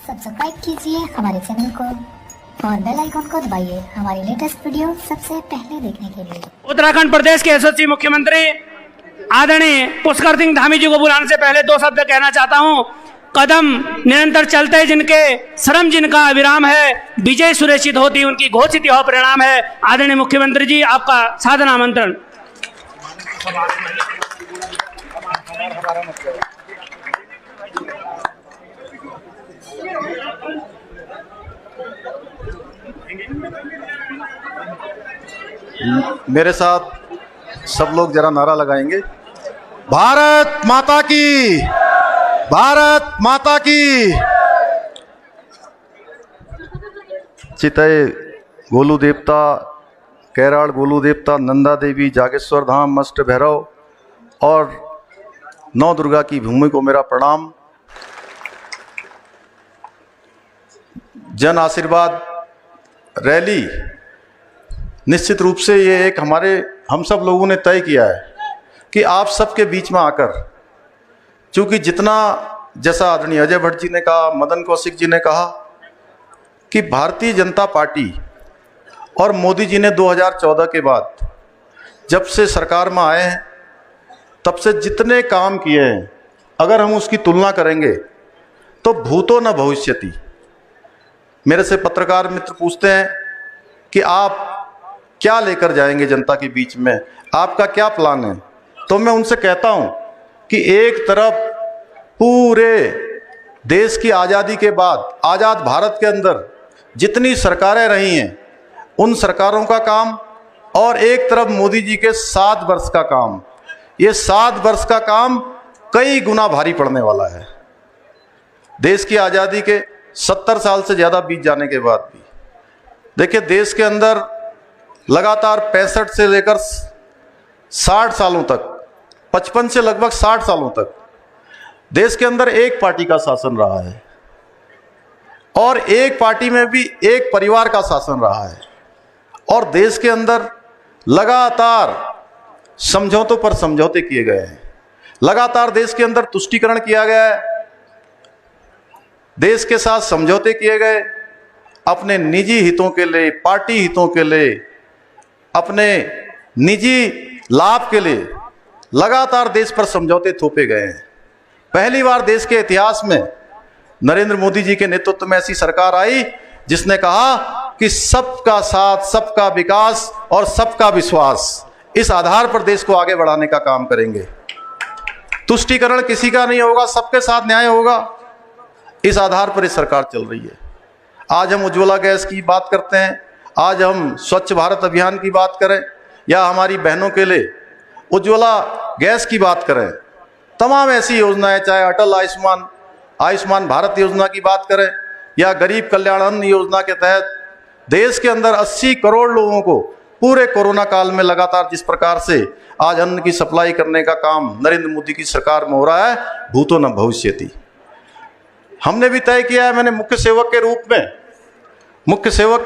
Subscribe कीजिए हमारे channel को और बेल आइकन को दबाइए हमारी लेटेस्ट वीडियो सबसे पहले देखने के लिए। उत्तराखंड प्रदेश के यशस्वी मुख्यमंत्री आदरणीय पुष्कर सिंह धामी जी को बुलाने से पहले दो शब्द कहना चाहता हूं। कदम निरंतर चलते जिनके श्रम जिनका विराम है, विजय सुनिश्चित होती उनकी घोषित यह परिणाम है। आदरणीय मुख्यमंत्री जी, आपका सादर आमंत्रण। मेरे साथ सब लोग जरा नारा लगाएंगे, भारत माता की, भारत माता की। चितय गोलू देवता, कैराड़ गोलू देवता, नंदा देवी, जागेश्वर धाम, अष्ट भैरव और नौ दुर्गा की भूमि को मेरा प्रणाम। जन आशीर्वाद रैली निश्चित रूप से ये एक हम सब लोगों ने तय किया है कि आप सबके बीच में आकर, चूंकि जितना जैसा आदरणीय अजय भट्ट जी ने कहा, मदन कौशिक जी ने कहा कि भारतीय जनता पार्टी और मोदी जी ने 2014 के बाद जब से सरकार में आए हैं तब से जितने काम किए हैं, अगर हम उसकी तुलना करेंगे तो भूतो न भविष्यति। मेरे से पत्रकार मित्र पूछते हैं कि आप क्या लेकर जाएंगे जनता के बीच में, आपका क्या प्लान है, तो मैं उनसे कहता हूं कि एक तरफ पूरे देश की आज़ादी के बाद आज़ाद भारत के अंदर जितनी सरकारें रही हैं उन सरकारों का काम, और एक तरफ मोदी जी के 7 वर्ष का काम। ये 7 वर्ष का काम कई गुना भारी पड़ने वाला है। देश की आज़ादी के 70 साल से ज़्यादा बीत जाने के बाद भी देखिए, देश के अंदर लगातार 65 से लेकर 60 सालों तक, 55 से लगभग 60 सालों तक देश के अंदर एक पार्टी का शासन रहा है, और एक पार्टी में भी एक परिवार का शासन रहा है, और देश के अंदर लगातार समझौतों पर समझौते किए गए हैं। लगातार देश के अंदर तुष्टीकरण किया गया है, देश के साथ समझौते किए गए, अपने निजी हितों के लिए, पार्टी हितों के लिए, अपने निजी लाभ के लिए लगातार देश पर समझौते थोपे गए हैं। पहली बार देश के इतिहास में नरेंद्र मोदी जी के नेतृत्व में ऐसी सरकार आई जिसने कहा कि सबका साथ, सबका विकास और सबका विश्वास, इस आधार पर देश को आगे बढ़ाने का काम करेंगे। तुष्टीकरण किसी का नहीं होगा, सबके साथ न्याय होगा, इस आधार पर ये सरकार चल रही है। आज हम उज्ज्वला गैस की बात करते हैं, आज हम स्वच्छ भारत अभियान की बात करें, या हमारी बहनों के लिए उज्ज्वला गैस की बात करें, तमाम ऐसी योजनाएं, चाहे अटल आयुष्मान भारत योजना की बात करें, या गरीब कल्याण अन्न योजना के तहत देश के अंदर 80 करोड़ लोगों को पूरे कोरोना काल में लगातार जिस प्रकार से आज अन्न की सप्लाई करने का काम नरेंद्र मोदी की सरकार में हो रहा है, भूतो न भविष्यति। हमने भी तय किया है, मैंने मुख्य सेवक के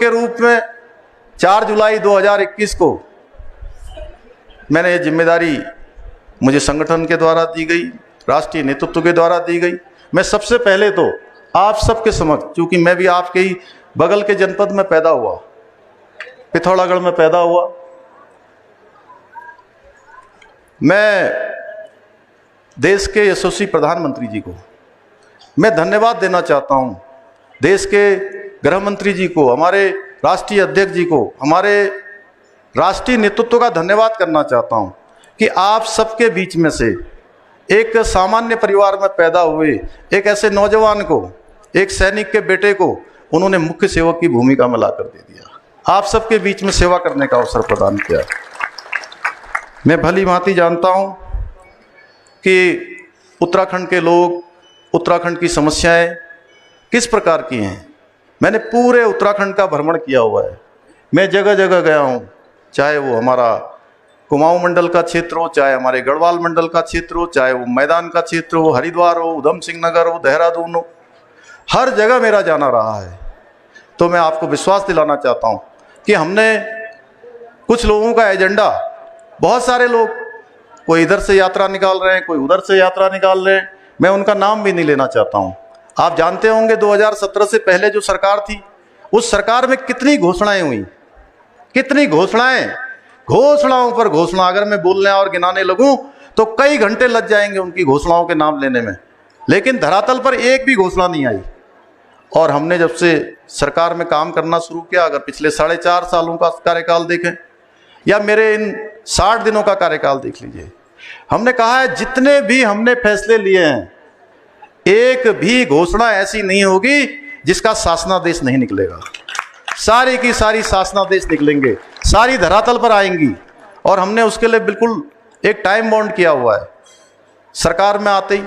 रूप में 4 जुलाई 2021 को मैंने ये जिम्मेदारी मुझे संगठन के द्वारा दी गई, राष्ट्रीय नेतृत्व के द्वारा दी गई। मैं सबसे पहले तो आप सबके समक्ष, चूंकि मैं भी आपके ही बगल के जनपद में पैदा हुआ, पिथौरागढ़ में पैदा हुआ, मैं देश के यशस्वी प्रधानमंत्री जी को मैं धन्यवाद देना चाहता हूं, देश के गृह मंत्री जी को, हमारे राष्ट्रीय अध्यक्ष जी को, हमारे राष्ट्रीय नेतृत्व का धन्यवाद करना चाहता हूं कि आप सबके बीच में से एक सामान्य परिवार में पैदा हुए एक ऐसे नौजवान को, एक सैनिक के बेटे को उन्होंने मुख्य सेवक की भूमिका में लाकर दे दिया, आप सबके बीच में सेवा करने का अवसर प्रदान किया। मैं भली भांति जानता हूं कि उत्तराखंड के लोग, उत्तराखंड की समस्याएं किस प्रकार की हैं। मैंने पूरे उत्तराखंड का भ्रमण किया हुआ है, मैं जगह जगह गया हूँ, चाहे वो हमारा कुमाऊं मंडल का क्षेत्र हो, चाहे हमारे गढ़वाल मंडल का क्षेत्र हो, चाहे वो मैदान का क्षेत्र हो, हरिद्वार हो, उधम सिंह नगर हो, देहरादून हो, हर जगह मेरा जाना रहा है। तो मैं आपको विश्वास दिलाना चाहता हूँ कि हमने कुछ लोगों का एजेंडा, बहुत सारे लोग कोई इधर से यात्रा निकाल रहे हैं, कोई उधर से यात्रा निकाल रहे हैं, मैं उनका नाम भी नहीं लेना चाहता हूँ। आप जानते होंगे 2017 से पहले जो सरकार थी, उस सरकार में कितनी घोषणाएं हुई, कितनी घोषणाओं पर घोषणा। अगर मैं बोलने और गिनाने लगूं तो कई घंटे लग जाएंगे उनकी घोषणाओं के नाम लेने में, लेकिन धरातल पर एक भी घोषणा नहीं आई। और हमने जब से सरकार में काम करना शुरू किया, अगर पिछले 4.5 सालों का कार्यकाल देखें या मेरे इन 60 दिनों का कार्यकाल देख लीजिए, हमने कहा है जितने भी हमने फैसले लिए हैं, एक भी घोषणा ऐसी नहीं होगी जिसका शासनादेश नहीं निकलेगा। सारी की सारी शासनादेश निकलेंगे, सारी धरातल पर आएंगी। और हमने उसके लिए बिल्कुल एक टाइम बाउंड किया हुआ है। सरकार में आते ही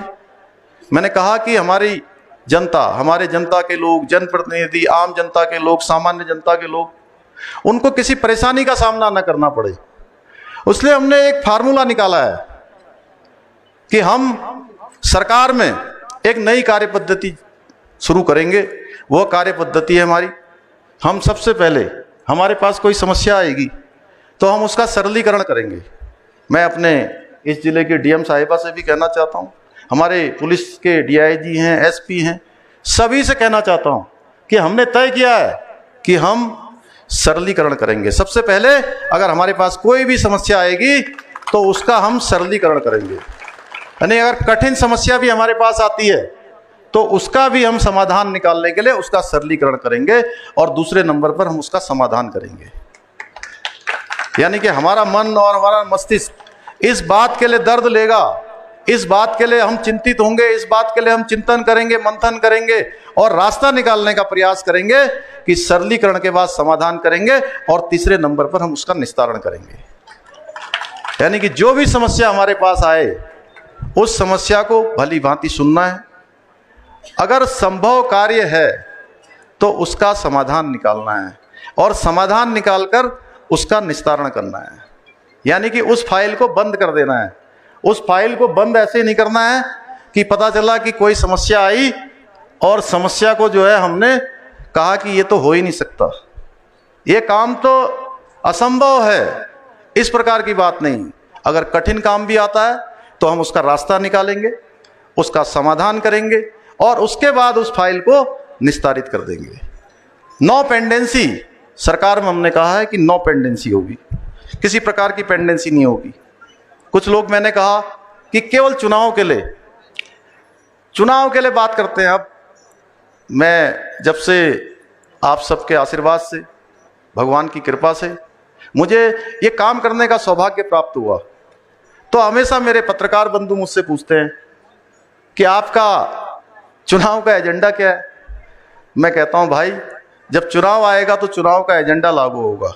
मैंने कहा कि हमारी जनता, हमारे जनता के लोग, जनप्रतिनिधि, आम जनता के लोग, सामान्य जनता के लोग, उनको किसी परेशानी का सामना न करना पड़े, इसलिए हमने एक फार्मूला निकाला है कि हम सरकार में एक नई कार्य पद्धति शुरू करेंगे। वो कार्य पद्धति है हमारी, हम सबसे पहले हमारे पास कोई समस्या आएगी तो हम उसका सरलीकरण करेंगे। मैं अपने इस जिले के डीएम साहिबा से भी कहना चाहता हूँ, हमारे पुलिस के डीआईजी हैं, एसपी हैं, सभी से कहना चाहता हूँ कि हमने तय किया है कि हम सरलीकरण करेंगे। सबसे पहले अगर हमारे पास कोई भी समस्या आएगी तो उसका हम सरलीकरण करेंगे। यानी अगर कठिन समस्या भी हमारे पास आती है तो उसका भी हम समाधान निकालने के लिए उसका सरलीकरण करेंगे, और दूसरे नंबर पर हम उसका समाधान करेंगे। यानी कि हमारा मन और हमारा मस्तिष्क इस बात के लिए दर्द लेगा, इस बात के लिए हम चिंतित होंगे, इस बात के लिए हम चिंतन करेंगे, मंथन करेंगे और रास्ता निकालने का प्रयास करेंगे कि सरलीकरण के बाद समाधान करेंगे और तीसरे नंबर पर हम उसका निस्तारण करेंगे। यानी कि जो भी समस्या हमारे पास आए उस समस्या को भली भांति सुनना है, अगर संभव कार्य है तो उसका समाधान निकालना है और समाधान निकालकर उसका निस्तारण करना है। यानी कि उस फाइल को बंद कर देना है। उस फाइल को बंद ऐसे नहीं करना है कि पता चला कि कोई समस्या आई और समस्या को जो है हमने कहा कि ये तो हो ही नहीं सकता, ये काम तो असंभव है, इस प्रकार की बात नहीं। अगर कठिन काम भी आता है तो हम उसका रास्ता निकालेंगे, उसका समाधान करेंगे और उसके बाद उस फाइल को निस्तारित कर देंगे। नो पेंडेंसी, सरकार में हमने कहा है कि नो पेंडेंसी होगी, किसी प्रकार की पेंडेंसी नहीं होगी। कुछ लोग, मैंने कहा कि केवल चुनाव के लिए बात करते हैं। अब मैं जब से आप सबके आशीर्वाद से, भगवान की कृपा से मुझे ये काम करने का सौभाग्य प्राप्त हुआ, तो हमेशा मेरे पत्रकार बंधु मुझसे पूछते हैं कि आपका चुनाव का एजेंडा क्या है। मैं कहता हूं भाई, जब चुनाव आएगा तो चुनाव का एजेंडा लागू होगा।